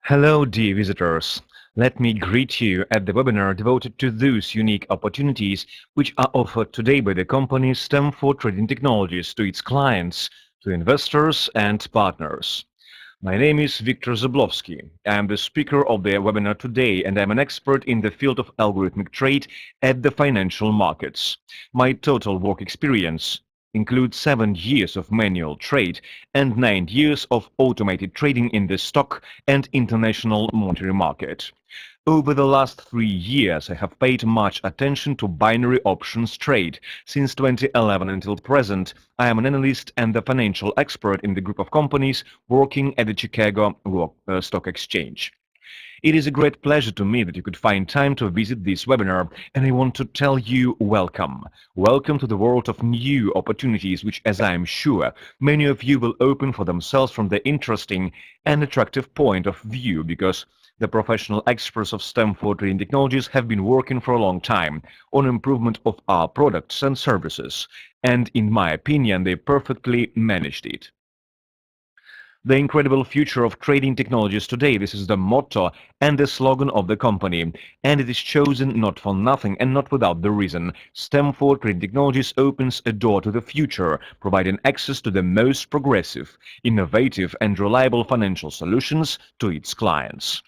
Hello, dear visitors. Let me greet you at the webinar devoted to those unique opportunities which are offered today by the company Stamford Trading Technologies to its clients, to investors and partners. My name is Viktor Zablowski. I am the speaker of the webinar today, and I'm an expert in the field of algorithmic trade at the financial markets. My total work experience includes 7 years of manual trade and 9 years of automated trading in the stock and international monetary market. Over the last 3 years, I have paid much attention to binary options trade. Since 2011 until present, I am an analyst and a financial expert in the group of companies working at the Chicago Stock Exchange. It is a great pleasure to me that you could find time to visit this webinar, and I want to tell you welcome. Welcome to the world of new opportunities, which, as I am sure, many of you will open for themselves from the interesting and attractive point of view, because the professional experts of Stamford Trading Technologies have been working for a long time on improvement of our products and services, and in my opinion, they perfectly managed it. The incredible future of trading technologies today, this is the motto and the slogan of the company, and it is chosen not for nothing and not without the reason. Stamford Trading Technologies opens a door to the future, providing access to the most progressive, innovative and reliable financial solutions to its clients.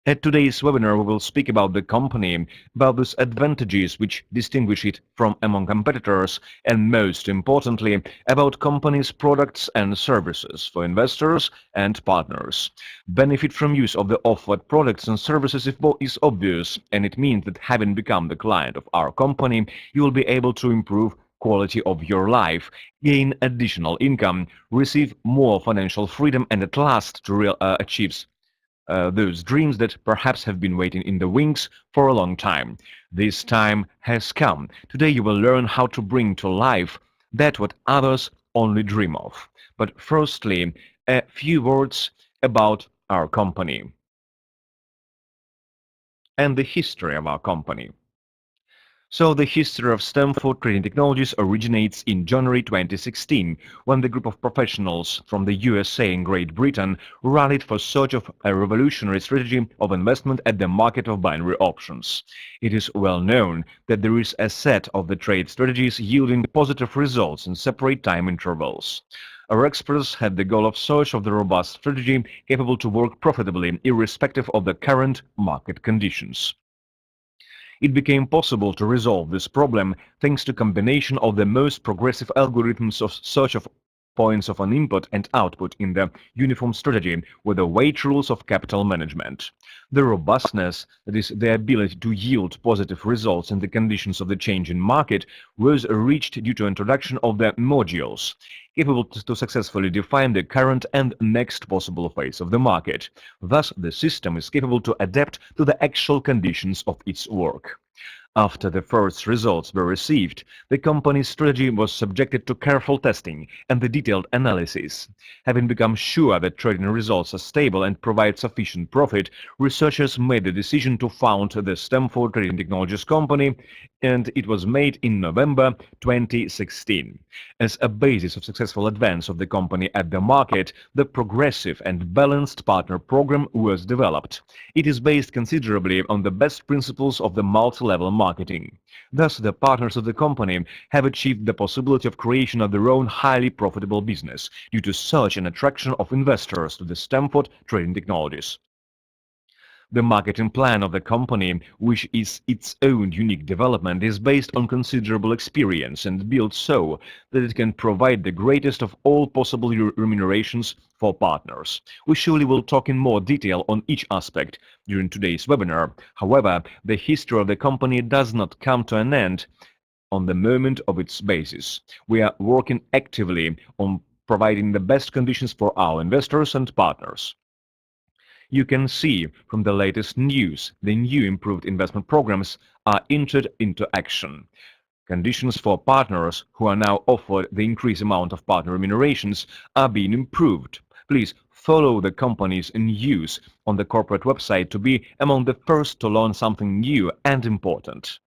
At today's webinar, we will speak about the company, about those advantages which distinguish it from among competitors, and most importantly, about company's products and services for investors and partners. Benefit from use of the offered products and services is obvious, and it means that having become the client of our company, you will be able to improve quality of your life, gain additional income, receive more financial freedom, and at last to achieve those dreams that perhaps have been waiting in the wings for a long time. This time has come. Today you will learn how to bring to life that what others only dream of. But firstly, a few words about our company and the history of our company. So the history of Stamford Trading Technologies originates in January 2016, when the group of professionals from the USA and Great Britain rallied for search of a revolutionary strategy of investment at the market of binary options. It is well known that there is a set of the trade strategies yielding positive results in separate time intervals. Our experts had the goal of search of the robust strategy capable to work profitably irrespective of the current market conditions. It became possible to resolve this problem thanks to combination of the most progressive algorithms of search of points of an input and output in the uniform strategy with the weight rules of capital management. The robustness, that is, the ability to yield positive results in the conditions of the changing market, was reached due to introduction of the modules, capable to successfully define the current and next possible phase of the market. Thus, the system is capable to adapt to the actual conditions of its work. After the first results were received, the company's strategy was subjected to careful testing and the detailed analysis. Having become sure that trading results are stable and provide sufficient profit, researchers made the decision to found the Stamford Trading Technologies company, and it was made in November 2016. As a basis of successful advance of the company at the market, the progressive and balanced partner program was developed. It is based considerably on the best principles of the multi-level marketing. Thus, the partners of the company have achieved the possibility of creation of their own highly profitable business due to such an attraction of investors to the Stamford Trading Technologies. The marketing plan of the company, which is its own unique development, is based on considerable experience and built so that it can provide the greatest of all possible remunerations for partners. We surely will talk in more detail on each aspect during today's webinar. However, the history of the company does not come to an end on the moment of its basis. We are working actively on providing the best conditions for our investors and partners. You can see from the latest news the new improved investment programs are entered into action. Conditions for partners who are now offered the increased amount of partner remunerations are being improved. Please follow the company's news on the corporate website to be among the first to learn something new and important.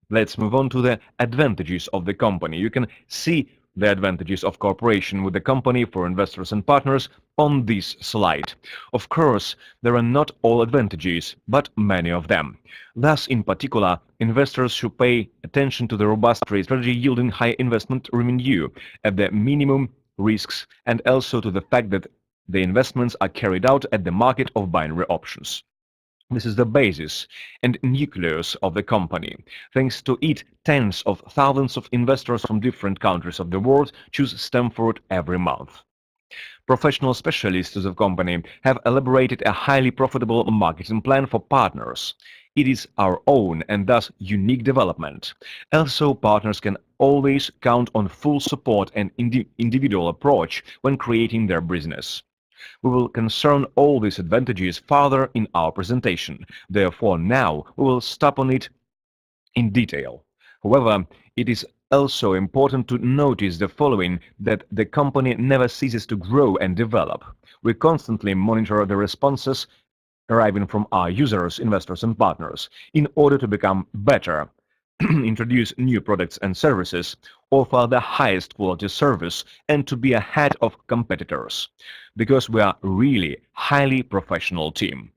Let's move on to the advantages of the company. You can see the advantages of cooperation with the company for investors and partners on this slide. Of course, there are not all advantages, but many of them. Thus, in particular, investors should pay attention to the robust trade strategy yielding high investment revenue at the minimum risks, and also to the fact that the investments are carried out at the market of binary options. This is the basis and nucleus of the company. Thanks to it, tens of thousands of investors from different countries of the world choose Stamford every month. Professional specialists of the company have elaborated a highly profitable marketing plan for partners. It is our own and thus unique development. Also, partners can always count on full support and individual approach when creating their business. We will concern all these advantages further in our presentation. Therefore, now we will stop on it in detail. However, it is also important to notice the following, that the company never ceases to grow and develop. We constantly monitor the responses arriving from our users, investors, and partners in order to become better, introduce new products and services, offer the highest quality service, and to be ahead of competitors, because we are really highly professional team.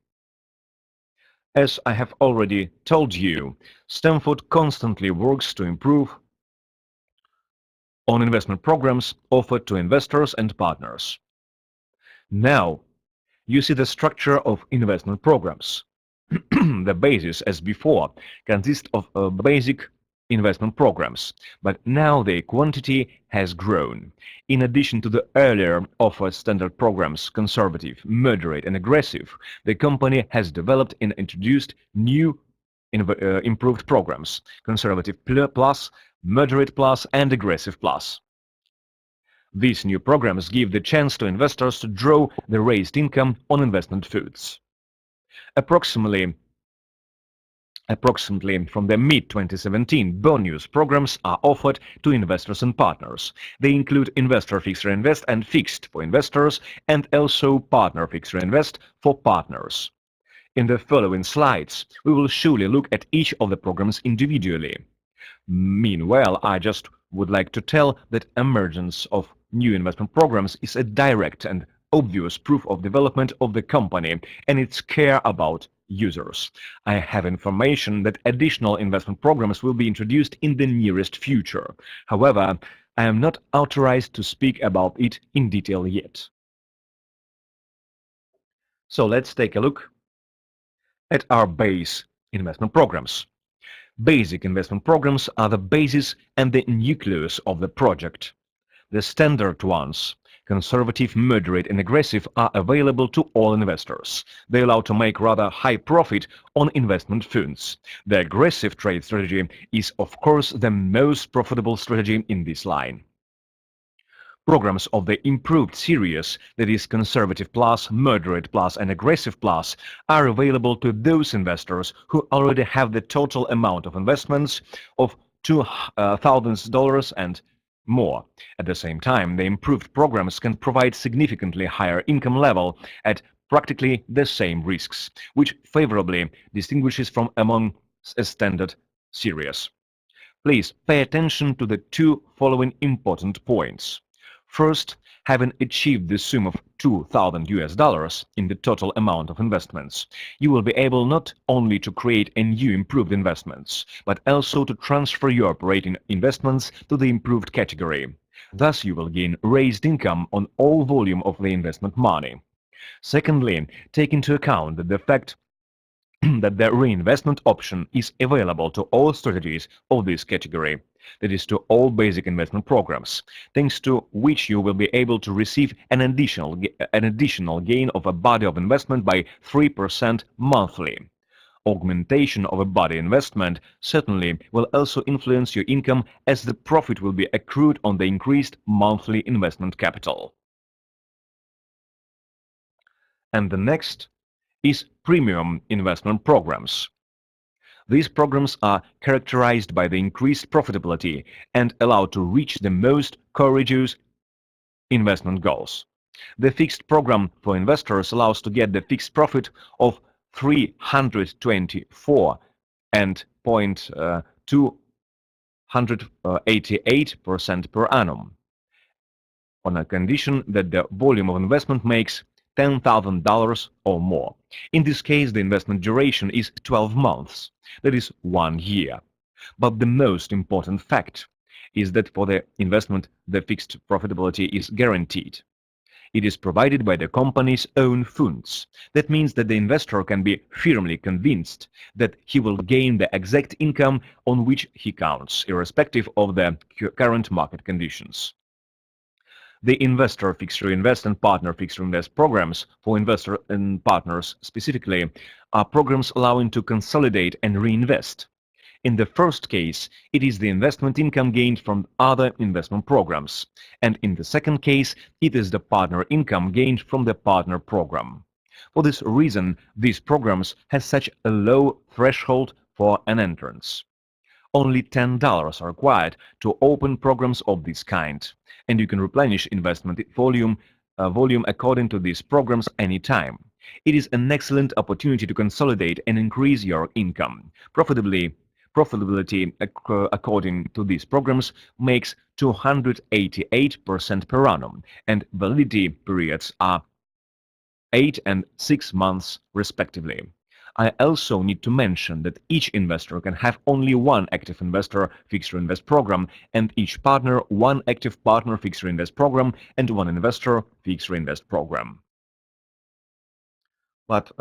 As I have already told you, Stamford constantly works to improve on investment programs offered to investors and partners. Now, you see the structure of investment programs. The basis, as before, consists of basic investment programs, but now the quantity has grown. In addition to the earlier offered standard programs, conservative, moderate, and aggressive, the company has developed and introduced new improved programs, conservative plus, moderate plus, and aggressive plus. These new programs give the chance to investors to draw the raised income on investment funds. Approximately from the mid-2017, bonus programs are offered to investors and partners. They include Investor Fixed Reinvest and Fixed for investors, and also Partner Fixed Reinvest for partners. In the following slides, we will surely look at each of the programs individually. Meanwhile, I just would like to tell that emergence of new investment programs is a direct and obvious proof of development of the company and its care about users. I have information that additional investment programs will be introduced in the nearest future. However, I am not authorized to speak about it in detail yet. So let's take a look at our base investment programs. Basic investment programs are the basis and the nucleus of the project. The standard ones, conservative, moderate, and aggressive, are available to all investors. They allow to make rather high profit on investment funds. The aggressive trade strategy is, of course, the most profitable strategy in this line. Programs of the improved series, that is Conservative Plus, Moderate Plus, and Aggressive Plus, are available to those investors who already have the total amount of investments of $2,000 and more. At the same time, the improved programs can provide significantly higher income level at practically the same risks, which favorably distinguishes from among a standard series. Please pay attention to the two following important points. First, having achieved the sum of $2,000 in the total amount of investments, you will be able not only to create a new improved investments, but also to transfer your operating investments to the improved category. Thus, you will gain raised income on all volume of the investment money. Secondly, take into account the fact that the reinvestment option is available to all strategies of this category, that is to all basic investment programs, thanks to which you will be able to receive an additional gain of a body of investment by 3% monthly. Augmentation of a body investment certainly will also influence your income, as the profit will be accrued on the increased monthly investment capital. And the next is premium investment programs. These programs are characterized by the increased profitability and allow to reach the most courageous investment goals. The fixed program for investors allows to get the fixed profit of 324.288% per annum. on a condition that the volume of investment makes $10,000 or more. In this case, the investment duration is 12 months, that is 1 year. But the most important fact is that for the investment, the fixed profitability is guaranteed. It is provided by the company's own funds. That means that the investor can be firmly convinced that he will gain the exact income on which he counts, irrespective of the current market conditions. The investor fixed reinvest and partner fixed reinvest programs for investor and partners specifically are programs allowing to consolidate and reinvest. In the first case, it is the investment income gained from other investment programs, and in the second case, it is the partner income gained from the partner program. For this reason, these programs have such a low threshold for an entrance. Only $10 are required to open programs of this kind, and you can replenish investment volume according to these programs anytime. It is an excellent opportunity to consolidate and increase your income. Profitability according to these programs makes 288% per annum, and validity periods are 8 and 6 months respectively. I also need to mention that each investor can have only one active investor fixed reinvest program, and each partner one active partner fixed reinvest program and one investor fixed reinvest program. But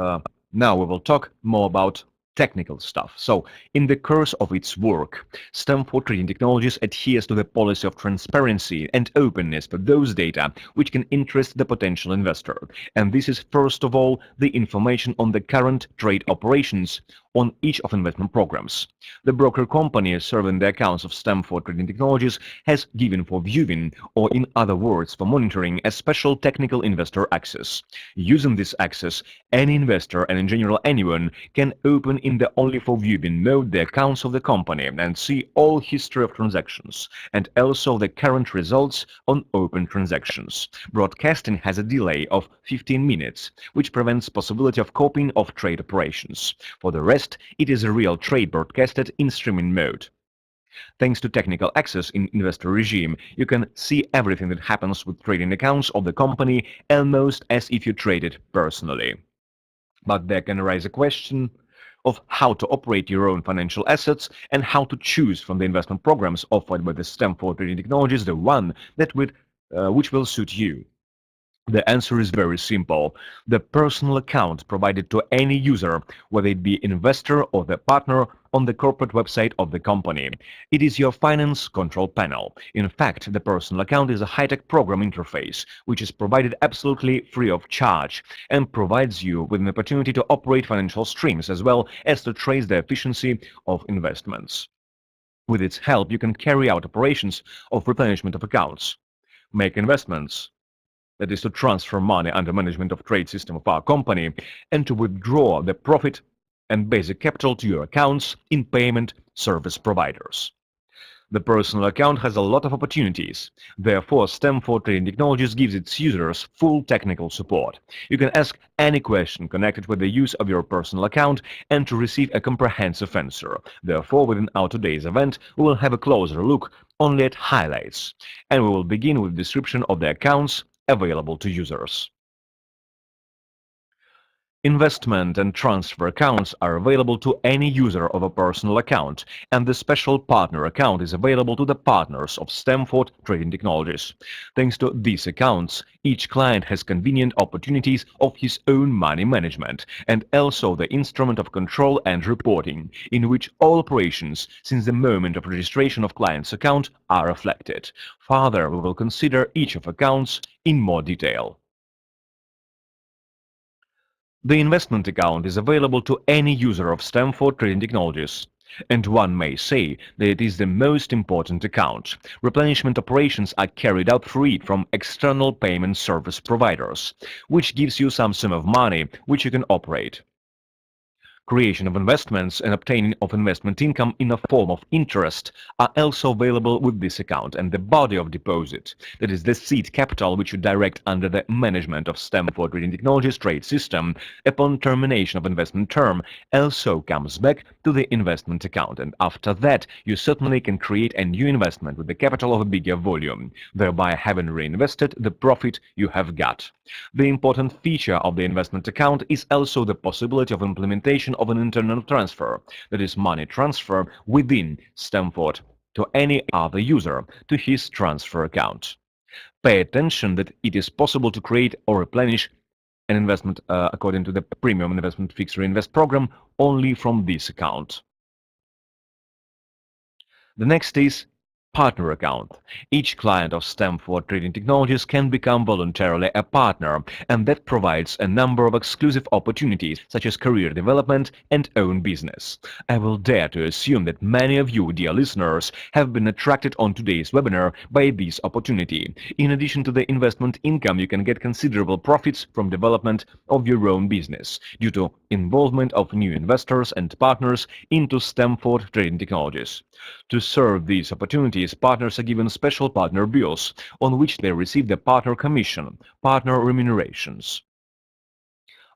now we will talk more about technical stuff. So, in the course of its work, Stamford Trading Technologies adheres to the policy of transparency and openness for those data which can interest the potential investor. And this is first of all the information on the current trade operations on each of investment programs. The broker company serving the accounts of Stamford Trading Technologies has given for viewing, or in other words for monitoring, a special technical investor access. Using this access, any investor and in general anyone can open in the only for viewing mode the accounts of the company and see all history of transactions, and also the current results on open transactions. Broadcasting has a delay of 15 minutes, which prevents possibility of copying of trade operations. For the rest, it is a real trade broadcasted in streaming mode. Thanks to technical access in investor regime, you can see everything that happens with trading accounts of the company almost as if you traded personally. But there can arise a question of how to operate your own financial assets and how to choose from the investment programs offered by the Stamford Trading Technologies the one that which will suit you. The answer is very simple. The personal account provided to any user, whether it be investor or the partner, on the corporate website of the company. It is your finance control panel. In fact, the personal account is a high-tech program interface, which is provided absolutely free of charge and provides you with an opportunity to operate financial streams as well as to trace the efficiency of investments. With its help, you can carry out operations of replenishment of accounts, make investments, that is to transfer money under management of trade system of our company, and to withdraw the profit and basic capital to your accounts in payment service providers. The personal account has a lot of opportunities. Therefore, Stamford Trading Technologies gives its users full technical support. You can ask any question connected with the use of your personal account and to receive a comprehensive answer. Therefore, within our today's event, we will have a closer look only at highlights, and we will begin with a description of the accounts available to users. Investment and transfer accounts are available to any user of a personal account, and the special partner account is available to the partners of Stamford Trading Technologies. Thanks to these accounts, each client has convenient opportunities of his own money management, and also the instrument of control and reporting, in which all operations since the moment of registration of client's account are reflected. Further, we will consider each of accounts in more detail. The investment account is available to any user of Stamford Trading Technologies, and one may say that it is the most important account. Replenishment operations are carried out free from external payment service providers, which gives you some sum of money which you can operate. Creation of investments and obtaining of investment income in a form of interest are also available with this account, and the body of deposit, that is the seed capital which you direct under the management of Stamford Trading Technologies trade system upon termination of investment term, also comes back to the investment account, and after that you certainly can create a new investment with the capital of a bigger volume, thereby having reinvested the profit you have got. The important feature of the investment account is also the possibility of implementation of an internal transfer, that is money transfer within Stamford to any other user to his transfer account. Pay attention that it is possible to create or replenish an investment according to the Premium Investment Fixed Reinvest program only from this account. The next is partner account. Each client of Stamford Trading Technologies can become voluntarily a partner, and that provides a number of exclusive opportunities, such as career development and own business. I will dare to assume that many of you, dear listeners, have been attracted on today's webinar by this opportunity. In addition to the investment income, you can get considerable profits from development of your own business due to involvement of new investors and partners into Stamford Trading Technologies. To serve these opportunities, partners are given special partner bills, on which they receive the partner commission, partner remunerations.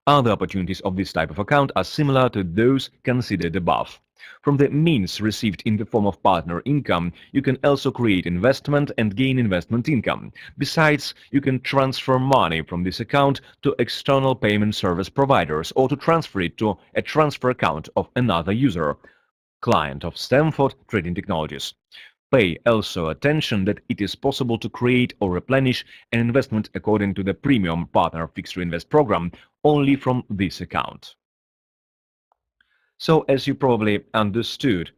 Other opportunities of this type of account are similar to those considered above. From the means received in the form of partner income, you can also create investment and gain investment income. Besides, you can transfer money from this account to external payment service providers or to transfer it to a transfer account of another user, client of Stamford Trading Technologies. Pay also attention that it is possible to create or replenish an investment according to the Premium Partner Fixed Reinvest program only from this account. So, as you probably understood,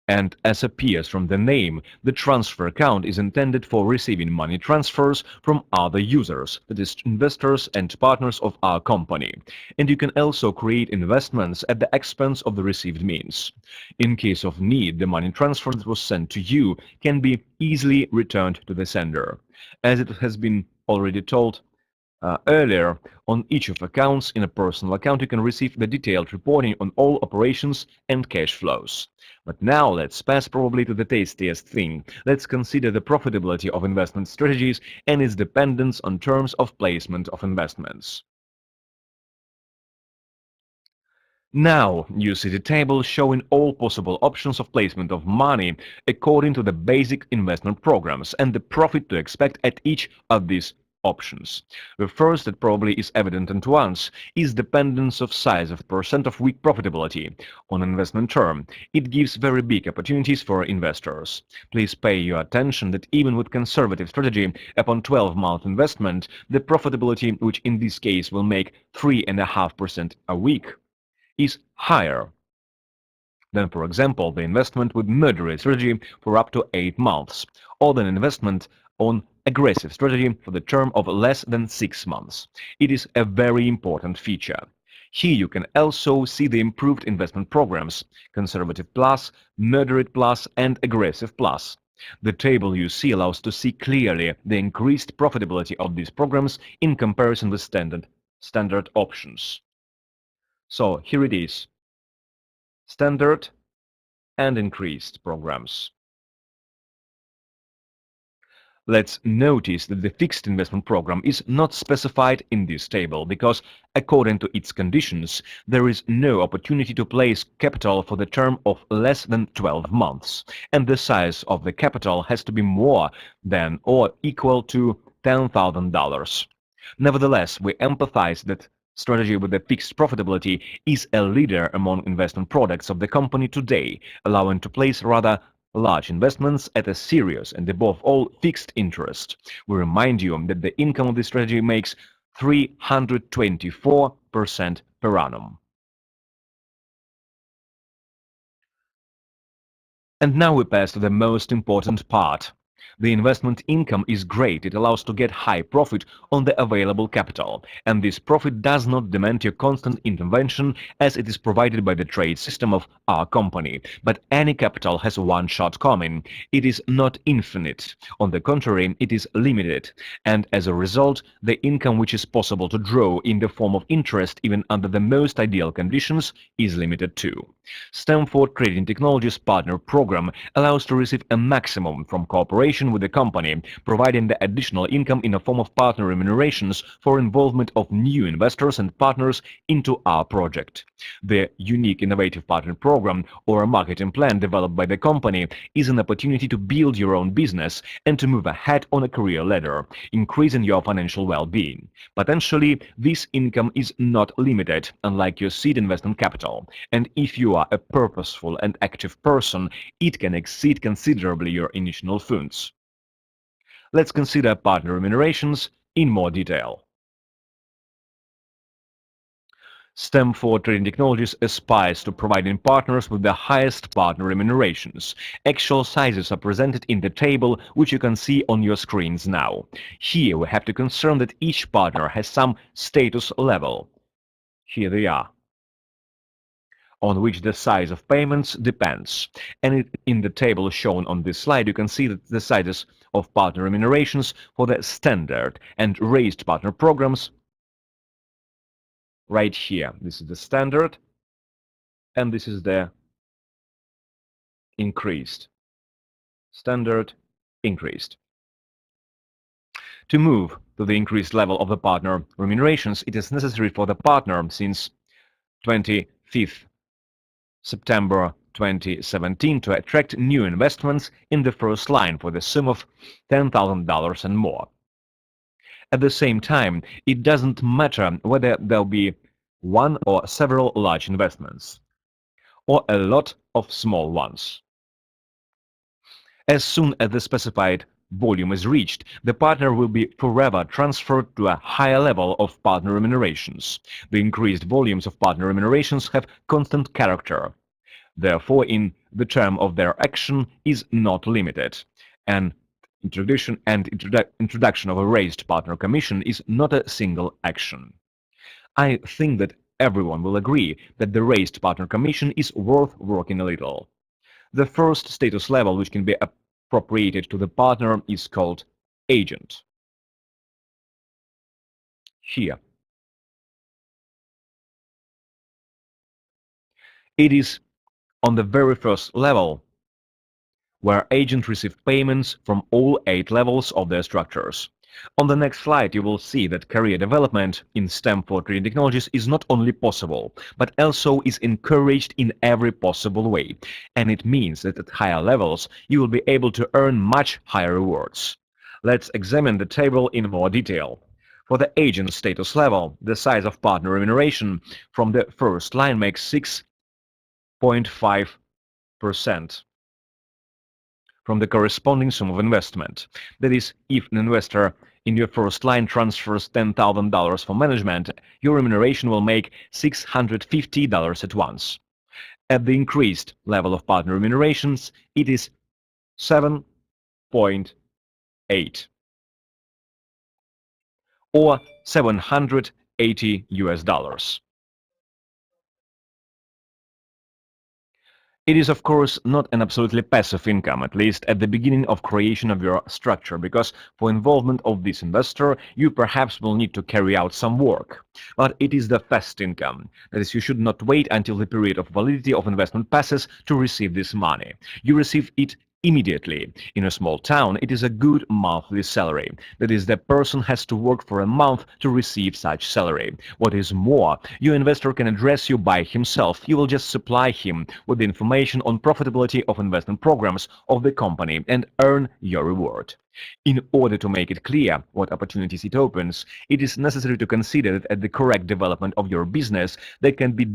and as appears from the name, the transfer account is intended for receiving money transfers from other users, that is, investors and partners of our company. And you can also create investments at the expense of the received means. In case of need, the money transfer that was sent to you can be easily returned to the sender. As it has been already told earlier, on each of accounts in a personal account you can receive the detailed reporting on all operations and cash flows. But now let's pass probably to the tastiest thing. Let's consider the profitability of investment strategies and its dependence on terms of placement of investments. Now you see the table showing all possible options of placement of money according to the basic investment programs and the profit to expect at each of these options. The first that probably is evident at once is dependence of size of percent of weak profitability on investment term. It gives very big opportunities for investors. Please pay your attention that even with conservative strategy upon 12-month investment, the profitability, which in this case will make 3.5% a week, is higher than, for example, the investment with moderate strategy for up to 8 months, or than investment on aggressive strategy for the term of less than 6 months. It is a very important feature. Here you can also see the improved investment programs, Conservative Plus, Moderate Plus, and Aggressive Plus. The table you see allows to see clearly the increased profitability of these programs in comparison with standard options. So here it is. Standard and increased programs. Let's notice that the fixed investment program is not specified in this table because, according to its conditions, there is no opportunity to place capital for the term of less than 12 months, and the size of the capital has to be more than or equal to $10,000. Nevertheless, we empathize that strategy with a fixed profitability is a leader among investment products of the company today, allowing to place rather large investments at a serious and above all fixed interest. We remind you that the income of this strategy makes 324% per annum. And now we pass to the most important part. The investment income is great. It allows to get high profit on the available capital, and this profit does not demand your constant intervention as it is provided by the trade system of our company. But any capital has one shortcoming. It is not infinite. On the contrary, it is limited, and as a result, the income which is possible to draw in the form of interest even under the most ideal conditions is limited too. Stamford Trading Technologies Partner Program allows to receive a maximum from cooperation with the company, providing the additional income in the form of partner remunerations for involvement of new investors and partners into our project. The unique innovative partner program or a marketing plan developed by the company is an opportunity to build your own business and to move ahead on a career ladder, increasing your financial well-being. Potentially, this income is not limited, unlike your seed investment capital, and if you are a purposeful and active person, it can exceed considerably your initial funds. Let's consider partner remunerations in more detail. Stamford Trading Technologies aspires to providing partners with the highest partner remunerations. Actual sizes are presented in the table, which you can see on your screens now. Here we have to concern that each partner has some status level. Here they are, on which the size of payments depends. And in the table shown on this slide, you can see that the sizes of partner remunerations for the standard and raised partner programs right here. This is the standard, and this is the increased. Standard, increased. To move to the increased level of the partner remunerations, it is necessary for the partner since 25th September 2017 to attract new investments in the first line for the sum of $10,000 and more. At the same time, it doesn't matter whether there'll be one or several large investments, or a lot of small ones. As soon as the specified volume is reached, the partner will be forever transferred to a higher level of partner remunerations. The increased volumes of partner remunerations have constant character. Therefore, in the term of their action is not limited. An introduction of a raised partner commission is not a single action. I think that everyone will agree that the raised partner commission is worth working a little. The first status level which can be appropriated to the partner is called agent. Here. It is on the very first level where agents receive payments from all 8 levels of their structures. On the next slide, you will see that career development in Stamford Trading Technologies is not only possible, but also is encouraged in every possible way. And it means that at higher levels, you will be able to earn much higher rewards. Let's examine the table in more detail. For the agent status level, the size of partner remuneration from the first line makes 6.5% from the corresponding sum of investment. That is, if an investor in your first line transfers $10,000 for management, your remuneration will make $650 at once. At the increased level of partner remunerations, it is 7.8 or $780. It is, of course, not an absolutely passive income, at least at the beginning of creation of your structure, because for involvement of this investor, you perhaps will need to carry out some work. But it is the fast income. That is, you should not wait until the period of validity of investment passes to receive this money. You receive it immediately. In a small town, it is a good monthly salary. That is, the person has to work for a month to receive such salary. What is more, your investor can address you by himself. You will just supply him with the information on profitability of investment programs of the company and earn your reward. In order to make it clear what opportunities it opens, it is necessary to consider that at the correct development of your business, there can be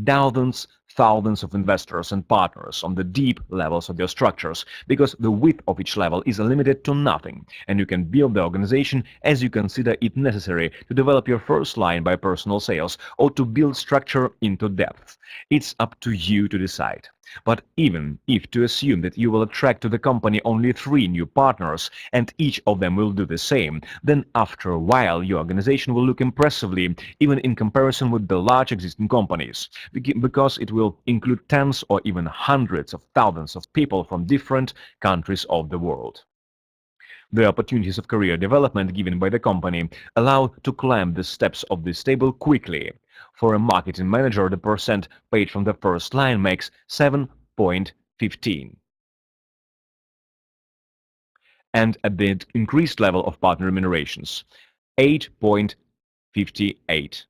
thousands of investors and partners on the deep levels of your structures, because the width of each level is limited to nothing, and you can build the organization as you consider it necessary to develop your first line by personal sales or to build structure into depth. It's up to you to decide. But even if to assume that you will attract to the company only 3 new partners and each of them will do the same, then after a while your organization will look impressively even in comparison with the large existing companies, because it will include tens or even hundreds of thousands of people from different countries of the world. The opportunities of career development given by the company allow to climb the steps of this table quickly. For a marketing manager, the percent paid from the first line makes 7.15. And at the increased level of partner remunerations, 8.58.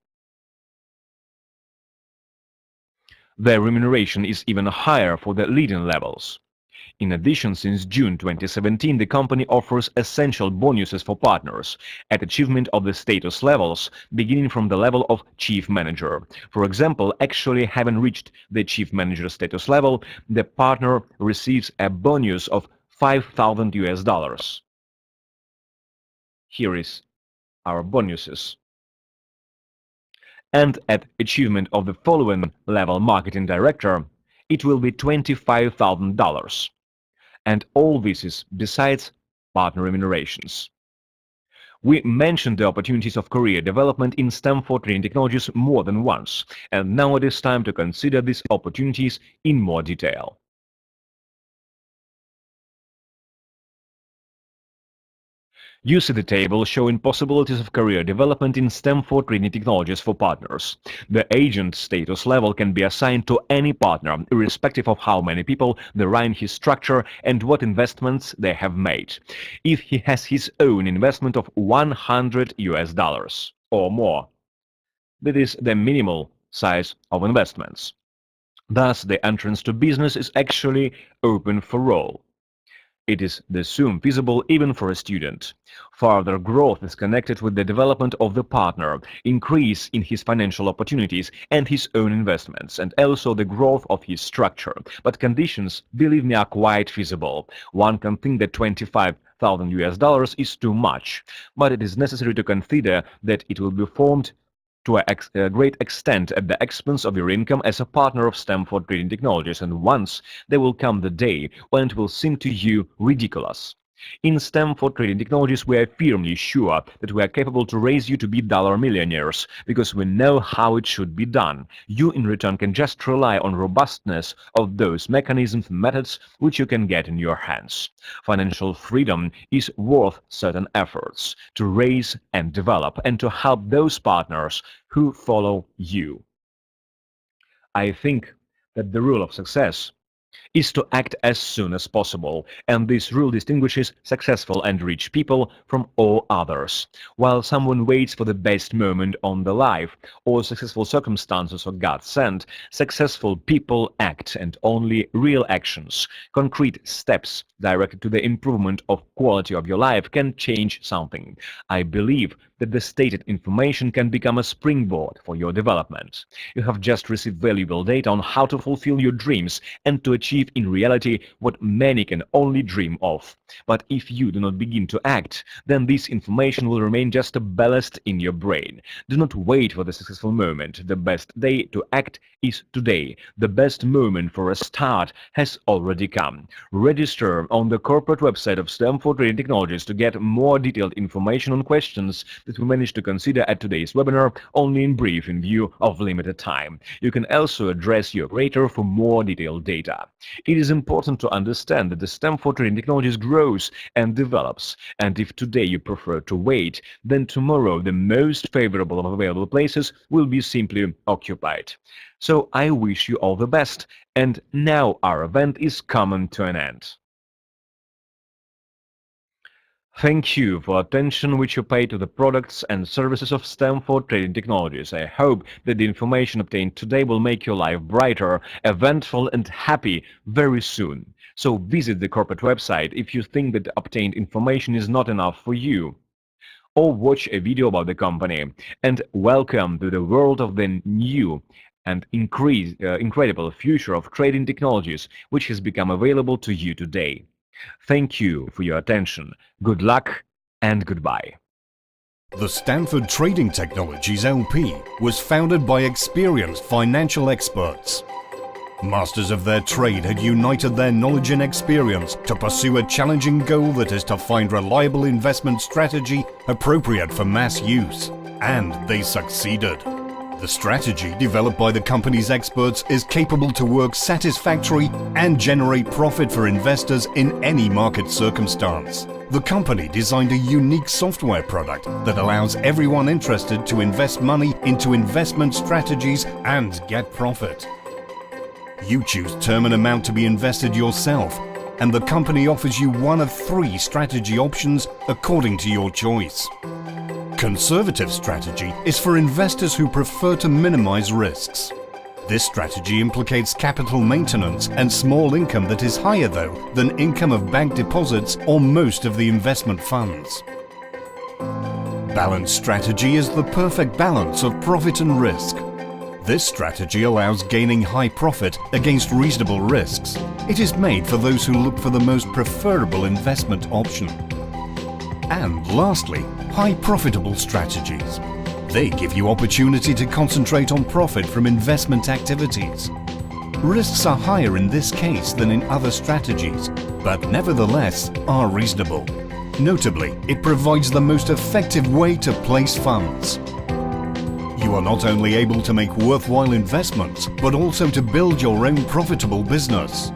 The remuneration is even higher for the leading levels. In addition, since June 2017, the company offers essential bonuses for partners at achievement of the status levels, beginning from the level of chief manager. For example, actually having reached the chief manager status level, the partner receives a bonus of $5,000. Here is our bonuses. And at achievement of the following level marketing director, it will be $25,000. And all this is besides partner remunerations. We mentioned the opportunities of career development in Stamford Trading Technologies more than once, and now it is time to consider these opportunities in more detail. You see the table showing possibilities of career development in Stamford Trading Technologies for partners. The agent status level can be assigned to any partner, irrespective of how many people there are in his structure and what investments they have made. If he has his own investment of $100 or more, that is the minimal size of investments. Thus, the entrance to business is actually open for all. It is soon feasible even for a student. Further growth is connected with the development of the partner, increase in his financial opportunities and his own investments, and also the growth of his structure. But conditions, believe me, are quite feasible. One can think that $25,000 is too much, but it is necessary to consider that it will be formed to a great extent at the expense of your income as a partner of Stamford Trading Technologies, and once there will come the day when it will seem to you ridiculous. In Stamford Trading Technologies, we are firmly sure that we are capable to raise you to be dollar millionaires, because we know how it should be done. You, in return, can just rely on robustness of those mechanisms and methods which you can get in your hands. Financial freedom is worth certain efforts to raise and develop and to help those partners who follow you. I think that the rule of success is to act as soon as possible, and this rule distinguishes successful and rich people from all others. While someone waits for the best moment on the life, or successful circumstances or godsend, successful people act, and only real actions, concrete steps directed to the improvement of quality of your life can change something. I believe that the stated information can become a springboard for your development. You have just received valuable data on how to fulfill your dreams and to achieve in reality what many can only dream of. But if you do not begin to act, then this information will remain just a ballast in your brain. Do not wait for the successful moment. The best day to act is today. The best moment for a start has already come. Register on the corporate website of Stamford Trading Technologies to get more detailed information on questions that we managed to consider at today's webinar, only in brief in view of limited time. You can also address your operator for more detailed data. It is important to understand that the Stamford Trading Technologies grows and develops, and if today you prefer to wait, then tomorrow the most favorable of available places will be simply occupied. So I wish you all the best, and now our event is coming to an end. Thank you for attention which you pay to the products and services of Stamford Trading Technologies. I hope that the information obtained today will make your life brighter, eventful and happy very soon. So visit the corporate website if you think that the obtained information is not enough for you, or watch a video about the company. And welcome to the world of the new and incredible future of trading technologies, which has become available to you today. Thank you for your attention. Good luck and goodbye. The Stamford Trading Technologies LP was founded by experienced financial experts. Masters of their trade had united their knowledge and experience to pursue a challenging goal that is to find reliable investment strategy appropriate for mass use. And they succeeded. The strategy developed by the company's experts is capable to work satisfactory and generate profit for investors in any market circumstance. The company designed a unique software product that allows everyone interested to invest money into investment strategies and get profit. You choose term and amount to be invested yourself, and the company offers you one of 3 strategy options according to your choice. Conservative strategy is for investors who prefer to minimize risks. This strategy implicates capital maintenance and small income that is higher, though, than income of bank deposits or most of the investment funds. Balanced strategy is the perfect balance of profit and risk. This strategy allows gaining high profit against reasonable risks. It is made for those who look for the most preferable investment option. And lastly, high profitable strategies. They give you opportunity to concentrate on profit from investment activities. Risks are higher in this case than in other strategies, but nevertheless are reasonable. Notably, it provides the most effective way to place funds. You are not only able to make worthwhile investments, but also to build your own profitable business.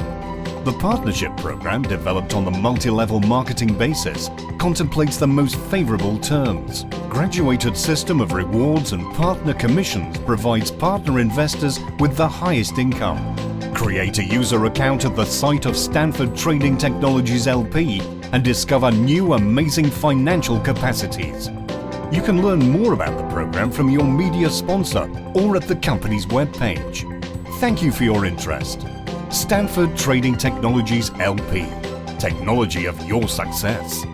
The partnership program, developed on the multi-level marketing basis, contemplates the most favorable terms. Graduated system of rewards and partner commissions provides partner investors with the highest income. Create a user account at the site of Stamford Trading Technologies LP and discover new amazing financial capacities. You can learn more about the program from your media sponsor or at the company's webpage. Thank you for your interest. Stamford Trading Technologies LP. Technology of your success.